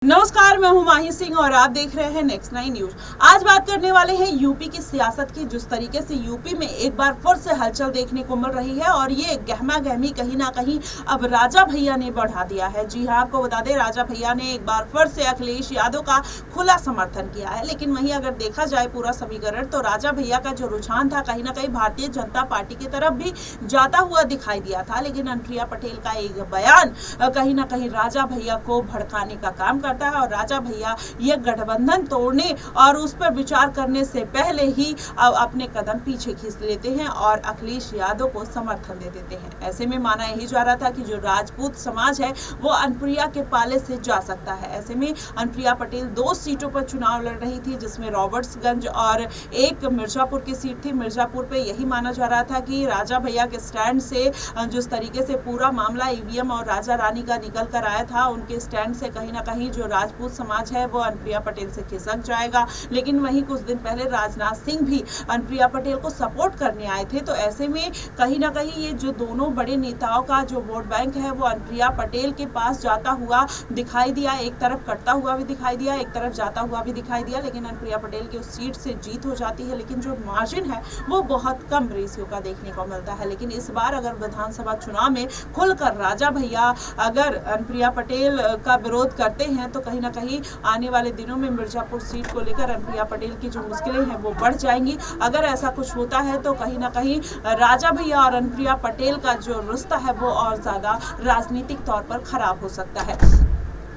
नमस्कार, मैं हूं माही सिंह और आप देख रहे हैं नेक्स्ट 9 न्यूज। आज बात करने वाले हैं यूपी की सियासत की। जिस तरीके से यूपी में एक बार फिर से हलचल देखने को मिल रही है और ये गहमा गहमी कहीं ना कहीं अब राजा भैया ने बढ़ा दिया है। जी हां, आपको बता दें, राजा भैया ने एक बार फिर से अखिलेश यादव का खुला समर्थन किया है। लेकिन वहीं अगर देखा जाए पूरा समीकरण, तो राजा भैया का जो रुझान था कहीं ना कहीं भारतीय जनता पार्टी की तरफ भी जाता हुआ दिखाई दिया था। लेकिन अनुप्रिया पटेल का एक बयान कहीं ना कहीं राजा भैया को भड़काने का काम है और राजा भैया ये गठबंधन तोड़ने और उस पर विचार करने से पहले ही अपने कदम पीछे खींच लेते हैं और अखिलेश यादव को समर्थन दे देते हैं। ऐसे में माना यही जा रहा था कि जो राजपूत समाज है वो अनुप्रिया के पाले से जा सकता है। ऐसे में अनुप्रिया पटेल 2 सीटों पर चुनाव लड़ रही थी, जिसमें रॉबर्ट्सगंज और एक मिर्जापुर की सीट थी। मिर्जापुर पे यही माना जा रहा था कि राजा भैया के स्टैंड से जिस तरीके से पूरा मामला ईवीएम और राजा रानी का निकल कर आया था, उनके स्टैंड से कहीं ना कहीं जो राजपूत समाज है वो अनुप्रिया पटेल से खिसक जाएगा। लेकिन वहीं कुछ दिन पहले राजनाथ सिंह भी अनुप्रिया पटेल को सपोर्ट करने आए थे। तो ऐसे में कहीं ना कहीं ये जो दोनों बड़े नेताओं का जो वोट बैंक है वो अनुप्रिया पटेल के पास जाता हुआ दिखाई दिया। एक तरफ कटता हुआ भी दिखाई दिया, एक तरफ जाता हुआ भी दिखाई दिया। लेकिन अनुप्रिया पटेल की उस सीट से जीत हो जाती है, लेकिन जो मार्जिन है वो बहुत कम रेशियो का देखने को मिलता है। लेकिन इस बार अगर विधानसभा चुनाव में खुलकर राजा भैया अगर अनुप्रिया पटेल का विरोध करते हैं तो कहीं ना कहीं आने वाले दिनों में मिर्जापुर सीट को लेकर अनुप्रिया पटेल की जो मुश्किलें हैं वो बढ़ जाएंगी। अगर ऐसा कुछ होता है तो कहीं ना कहीं राजा भैया और अनुप्रिया पटेल का जो रिश्ता है वो और ज्यादा राजनीतिक तौर पर खराब हो सकता है।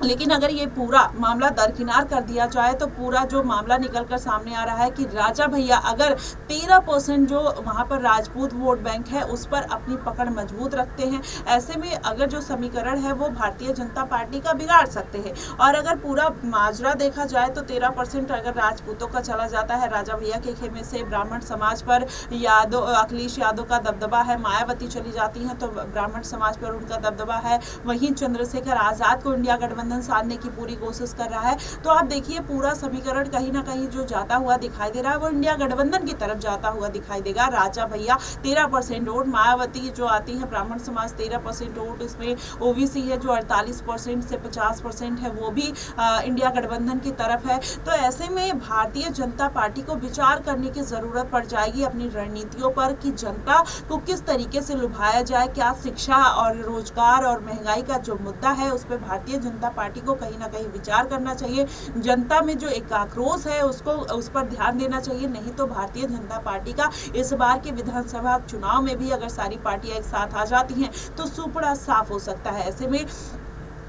लेकिन अगर ये पूरा मामला दरकिनार कर दिया जाए तो पूरा जो मामला निकलकर सामने आ रहा है कि राजा भैया अगर 13% जो वहां पर राजपूत वोट बैंक है उस पर अपनी पकड़ मजबूत रखते हैं। ऐसे में अगर जो समीकरण है वो भारतीय जनता पार्टी का बिगाड़ सकते हैं। और अगर पूरा माजरा देखा जाए तो 13% अगर राजपूतों का चला जाता है राजा भैया के खेमे से, ब्राह्मण समाज पर अखिलेश यादव का दबदबा है, मायावती चली जाती है तो ब्राह्मण समाज पर उनका दबदबा है, वहीं चंद्रशेखर आजाद को इंडिया गठबंधन साधने की पूरी कोशिश कर रहा है। तो आप देखिए पूरा समीकरण कहीं ना कहीं जो जाता हुआ दिखाई दे रहा है वो इंडिया गठबंधन की तरफ जाता हुआ दिखाई देगा। राजा भैया 13% वोट, मायावती जो आती है ब्राह्मण समाज 13% वोट, इसमें ओबीसी है जो 48% से 50% है वो भी इंडिया गठबंधन की तरफ है। तो ऐसे में भारतीय जनता पार्टी को विचार करने की जरूरत पड़ जाएगी अपनी रणनीतियों पर कि जनता को किस तरीके से लुभाया जाए। क्या शिक्षा और रोजगार और महंगाई का जो मुद्दा है उस पर भारतीय जनता पार्टी को कहीं ना कहीं विचार करना चाहिए। जनता में जो एक आक्रोश है उसको उस पर ध्यान देना चाहिए। नहीं तो भारतीय जनता पार्टी का इस बार के विधानसभा चुनाव में भी अगर सारी पार्टियां एक साथ आ जाती हैं तो सुपड़ा साफ हो सकता है। ऐसे में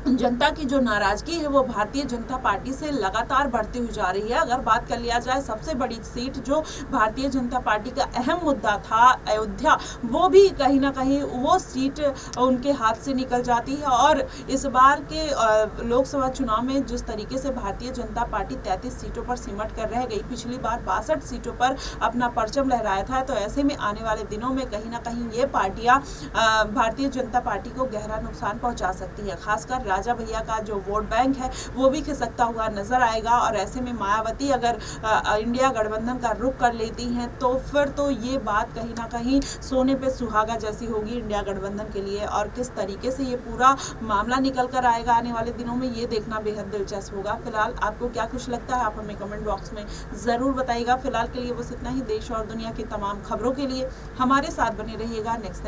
जनता की जो नाराजगी है वो भारतीय जनता पार्टी से लगातार बढ़ती हुई जा रही है। अगर बात कर लिया जाए सबसे बड़ी सीट जो भारतीय जनता पार्टी का अहम मुद्दा था अयोध्या, वो भी कहीं ना कहीं वो सीट उनके हाथ से निकल जाती है। और इस बार के लोकसभा चुनाव में जिस तरीके से भारतीय जनता पार्टी 33 सीटों पर सिमट कर रह गई, पिछली बार 62 सीटों पर अपना परचम लहराया था। तो ऐसे में आने वाले दिनों में कहीं ना कहीं ये पार्टियां भारतीय जनता पार्टी को गहरा नुकसान पहुंचा सकती है। खासकर राजा भैया का जो वोट बैंक है वो भी खिसकता हुआ नजर आएगा। और ऐसे में मायावती अगर इंडिया गठबंधन का रुख कर लेती हैं तो फिर तो ये बात कहीं ना कहीं सोने पे सुहागा जैसी होगी इंडिया गठबंधन के लिए। और किस तरीके से ये पूरा मामला निकल कर आएगा आने वाले दिनों में, ये देखना बेहद दिलचस्प होगा। फिलहाल आपको क्या कुछ लगता है आप हमें कमेंट बॉक्स में जरूर बताइएगा। फिलहाल के लिए बस इतना ही। देश और दुनिया की तमाम खबरों के लिए हमारे साथ बने रहिएगा। नेक्स्ट